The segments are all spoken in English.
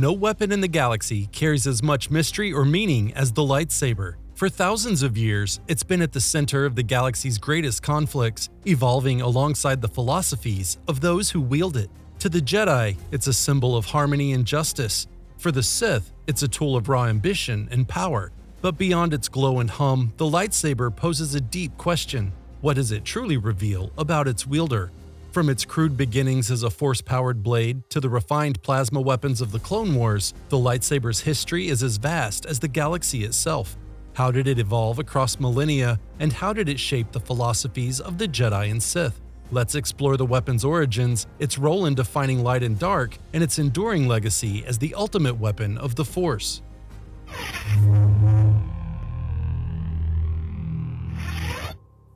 No weapon in the galaxy carries as much mystery or meaning as the lightsaber. For thousands of years, it's been at the center of the galaxy's greatest conflicts, evolving alongside the philosophies of those who wield it. To the Jedi, it's a symbol of harmony and justice. For the Sith, it's a tool of raw ambition and power. But beyond its glow and hum, the lightsaber poses a deep question. What does it truly reveal about its wielder? From its crude beginnings as a force-powered blade to the refined plasma weapons of the Clone Wars, the lightsaber's history is as vast as the galaxy itself. How did it evolve across millennia, and how did it shape the philosophies of the Jedi and Sith? Let's explore the weapon's origins, its role in defining light and dark, and its enduring legacy as the ultimate weapon of the Force.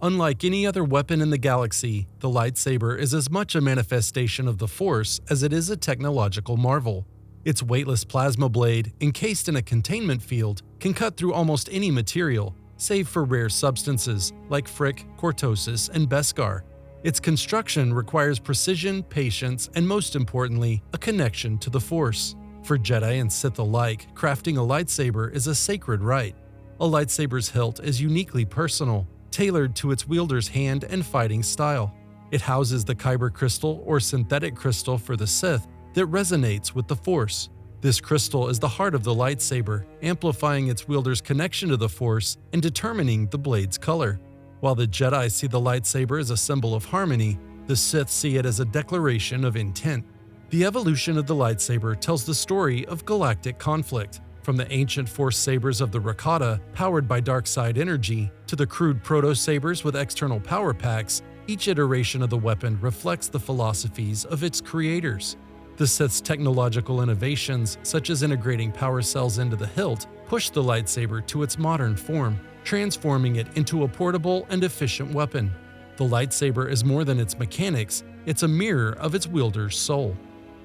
Unlike any other weapon in the galaxy, the lightsaber is as much a manifestation of the Force as it is a technological marvel. Its weightless plasma blade, encased in a containment field, can cut through almost any material, save for rare substances like frick, cortosis, and beskar. Its construction requires precision, patience, and most importantly, a connection to the Force. For Jedi and Sith alike, crafting a lightsaber is a sacred rite. A lightsaber's hilt is uniquely personal, tailored to its wielder's hand and fighting style. It houses the kyber crystal or synthetic crystal for the Sith that resonates with the Force. This crystal is the heart of the lightsaber, amplifying its wielder's connection to the Force and determining the blade's color. While the Jedi see the lightsaber as a symbol of harmony, the Sith see it as a declaration of intent. The evolution of the lightsaber tells the story of galactic conflict. From the ancient Force sabers of the Rakata, powered by dark side energy, to the crude proto-sabers with external power packs, each iteration of the weapon reflects the philosophies of its creators. The Sith's technological innovations, such as integrating power cells into the hilt, push the lightsaber to its modern form, transforming it into a portable and efficient weapon. The lightsaber is more than its mechanics, it's a mirror of its wielder's soul.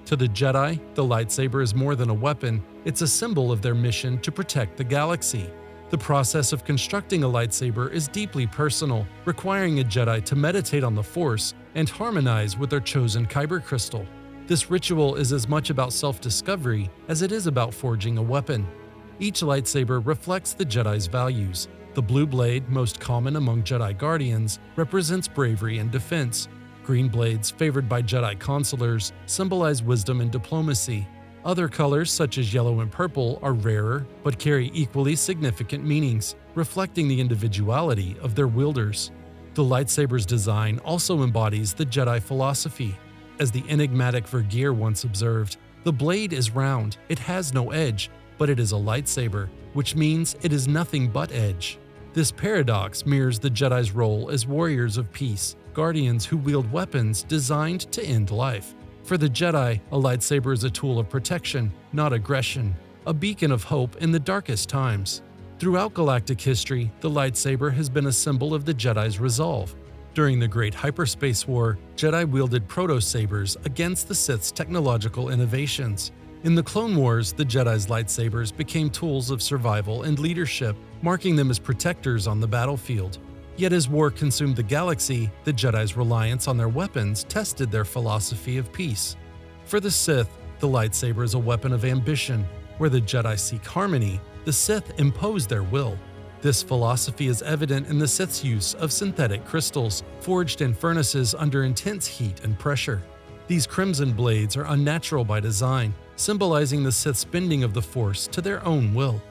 To the Jedi, the lightsaber is more than a weapon, it's a symbol of their mission to protect the galaxy. The process of constructing a lightsaber is deeply personal, requiring a Jedi to meditate on the Force and harmonize with their chosen kyber crystal. This ritual is as much about self-discovery as it is about forging a weapon. Each lightsaber reflects the Jedi's values. The blue blade, most common among Jedi Guardians, represents bravery and defense. Green blades, favored by Jedi consulars, symbolize wisdom and diplomacy. Other colors, such as yellow and purple, are rarer but carry equally significant meanings, reflecting the individuality of their wielders. The lightsaber's design also embodies the Jedi philosophy. As the enigmatic Vergeer once observed, the blade is round, it has no edge, but it is a lightsaber, which means it is nothing but edge. This paradox mirrors the Jedi's role as warriors of peace, guardians who wield weapons designed to end life. For the Jedi, a lightsaber is a tool of protection, not aggression, a beacon of hope in the darkest times. Throughout galactic history, the lightsaber has been a symbol of the Jedi's resolve. During the Great Hyperspace War, Jedi wielded proto-sabers against the Sith's technological innovations. In the Clone Wars, the Jedi's lightsabers became tools of survival and leadership, marking them as protectors on the battlefield. Yet as war consumed the galaxy, the Jedi's reliance on their weapons tested their philosophy of peace. For the Sith, the lightsaber is a weapon of ambition. Where the Jedi seek harmony, the Sith impose their will. This philosophy is evident in the Sith's use of synthetic crystals, forged in furnaces under intense heat and pressure. These crimson blades are unnatural by design, symbolizing the Sith's bending of the Force to their own will.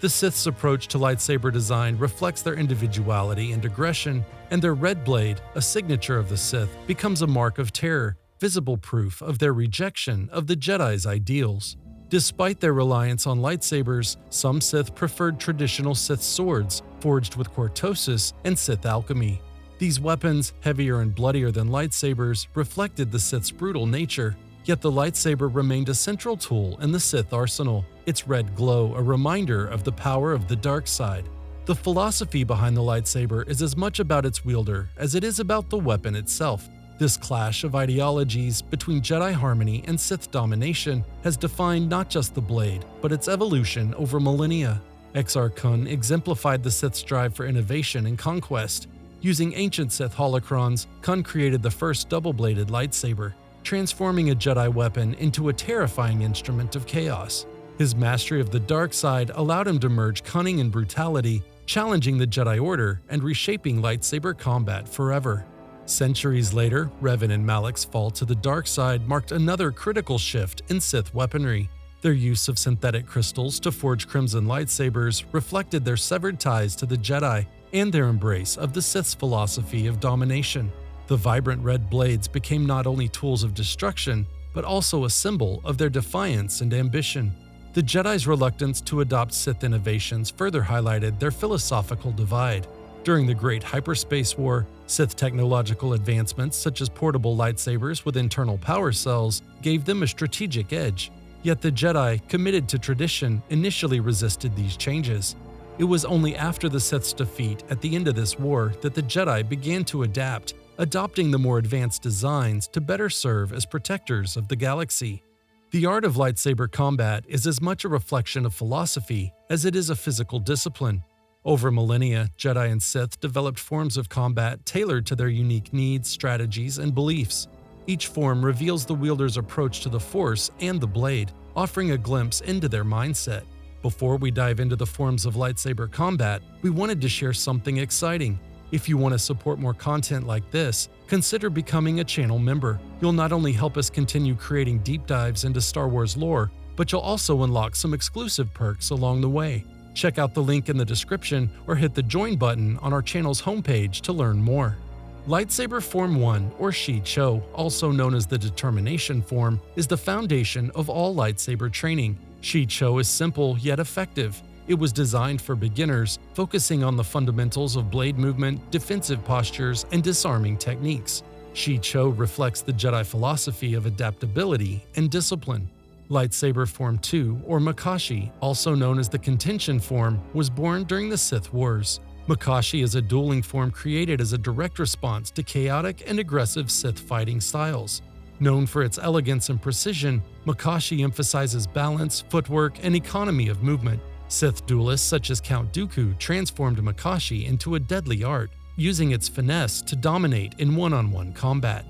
The Sith's approach to lightsaber design reflects their individuality and aggression, and their red blade, a signature of the Sith, becomes a mark of terror, visible proof of their rejection of the Jedi's ideals. Despite their reliance on lightsabers, some Sith preferred traditional Sith swords, forged with cortosis and Sith alchemy. These weapons, heavier and bloodier than lightsabers, reflected the Sith's brutal nature. Yet the lightsaber remained a central tool in the Sith arsenal, its red glow a reminder of the power of the dark side. The philosophy behind the lightsaber is as much about its wielder as it is about the weapon itself. This clash of ideologies between Jedi harmony and Sith domination has defined not just the blade, but its evolution over millennia. Exar Kun exemplified the Sith's drive for innovation and conquest. Using ancient Sith holocrons, Kun created the first double-bladed lightsaber. transforming a Jedi weapon into a terrifying instrument of chaos. His mastery of the dark side allowed him to merge cunning and brutality, challenging the Jedi Order and reshaping lightsaber combat forever. Centuries later, Revan and Malak's fall to the dark side marked another critical shift in Sith weaponry. Their use of synthetic crystals to forge crimson lightsabers reflected their severed ties to the Jedi and their embrace of the Sith's philosophy of domination. The vibrant red blades became not only tools of destruction, but also a symbol of their defiance and ambition. The Jedi's reluctance to adopt Sith innovations further highlighted their philosophical divide. During the Great Hyperspace War, Sith technological advancements such as portable lightsabers with internal power cells gave them a strategic edge. Yet the Jedi, committed to tradition, initially resisted these changes. It was only after the Sith's defeat at the end of this war that the Jedi began to adapt, adopting the more advanced designs to better serve as protectors of the galaxy. The art of lightsaber combat is as much a reflection of philosophy as it is a physical discipline. Over millennia, Jedi and Sith developed forms of combat tailored to their unique needs, strategies, and beliefs. Each form reveals the wielder's approach to the Force and the blade, offering a glimpse into their mindset. Before we dive into the forms of lightsaber combat, we wanted to share something exciting. If you want to support more content like this, consider becoming a channel member. You'll not only help us continue creating deep dives into Star Wars lore, but you'll also unlock some exclusive perks along the way. Check out the link in the description or hit the join button on our channel's homepage to learn more. Lightsaber Form 1, or Shi-Cho, also known as the Determination Form, is the foundation of all lightsaber training. Shi-Cho is simple yet effective. It was designed for beginners, focusing on the fundamentals of blade movement, defensive postures, and disarming techniques. Shi-Cho reflects the Jedi philosophy of adaptability and discipline. Lightsaber Form 2, or Makashi, also known as the Contention Form, was born during the Sith Wars. Makashi is a dueling form created as a direct response to chaotic and aggressive Sith fighting styles. Known for its elegance and precision, Makashi emphasizes balance, footwork, and economy of movement. Sith duelists such as Count Dooku transformed Makashi into a deadly art, using its finesse to dominate in one-on-one combat.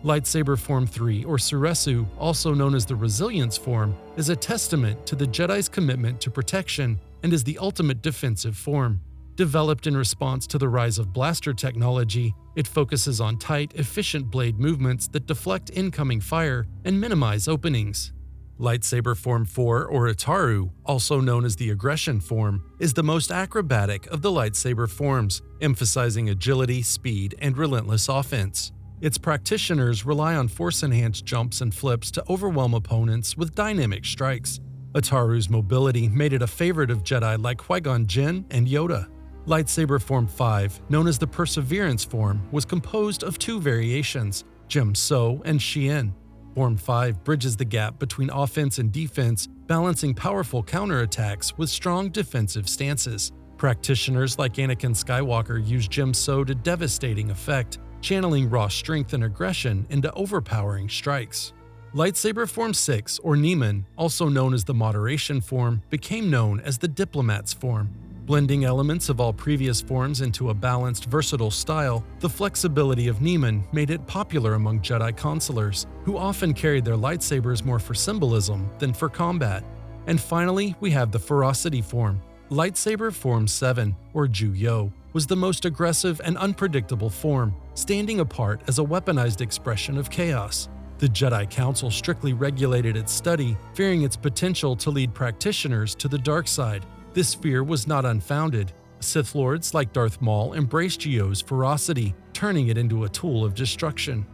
Lightsaber Form 3, or Suresu, also known as the Resilience Form, is a testament to the Jedi's commitment to protection and is the ultimate defensive form. Developed in response to the rise of blaster technology, it focuses on tight, efficient blade movements that deflect incoming fire and minimize openings. Lightsaber Form 4, or Itaru, also known as the Aggression Form, is the most acrobatic of the lightsaber forms, emphasizing agility, speed, and relentless offense. Its practitioners rely on force-enhanced jumps and flips to overwhelm opponents with dynamic strikes. Itaru's mobility made it a favorite of Jedi like Qui-Gon Jinn and Yoda. Lightsaber Form 5, known as the Perseverance Form, was composed of two variations, Jim-So and Shien. Form 5 bridges the gap between offense and defense, balancing powerful counterattacks with strong defensive stances. Practitioners like Anakin Skywalker use Jim-So to devastating effect, channeling raw strength and aggression into overpowering strikes. Lightsaber Form 6, or Niemann, also known as the Moderation Form, became known as the Diplomat's Form. Blending elements of all previous forms into a balanced, versatile style, the flexibility of Niemann made it popular among Jedi consulars, who often carried their lightsabers more for symbolism than for combat. And finally, we have the Ferocity Form. Lightsaber Form 7, or Ju-Yo, was the most aggressive and unpredictable form, standing apart as a weaponized expression of chaos. The Jedi Council strictly regulated its study, fearing its potential to lead practitioners to the dark side. This fear was not unfounded. Sith Lords like Darth Maul embraced Ju-Yo's ferocity, turning it into a tool of destruction.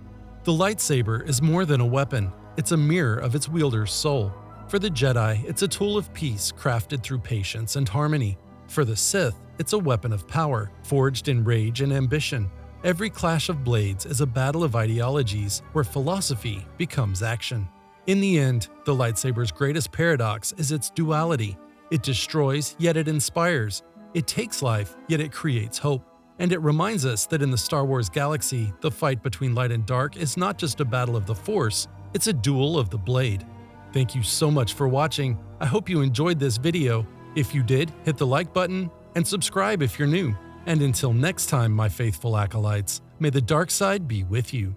The lightsaber is more than a weapon, it's a mirror of its wielder's soul. For the Jedi, it's a tool of peace crafted through patience and harmony. For the Sith, it's a weapon of power, forged in rage and ambition. Every clash of blades is a battle of ideologies where philosophy becomes action. In the end, the lightsaber's greatest paradox is its duality. It destroys, yet it inspires. It takes life, yet it creates hope. And it reminds us that in the Star Wars galaxy, the fight between light and dark is not just a battle of the Force, it's a duel of the blade. Thank you so much for watching. I hope you enjoyed this video. If you did, hit the like button and subscribe if you're new. And until next time, my faithful acolytes, may the dark side be with you.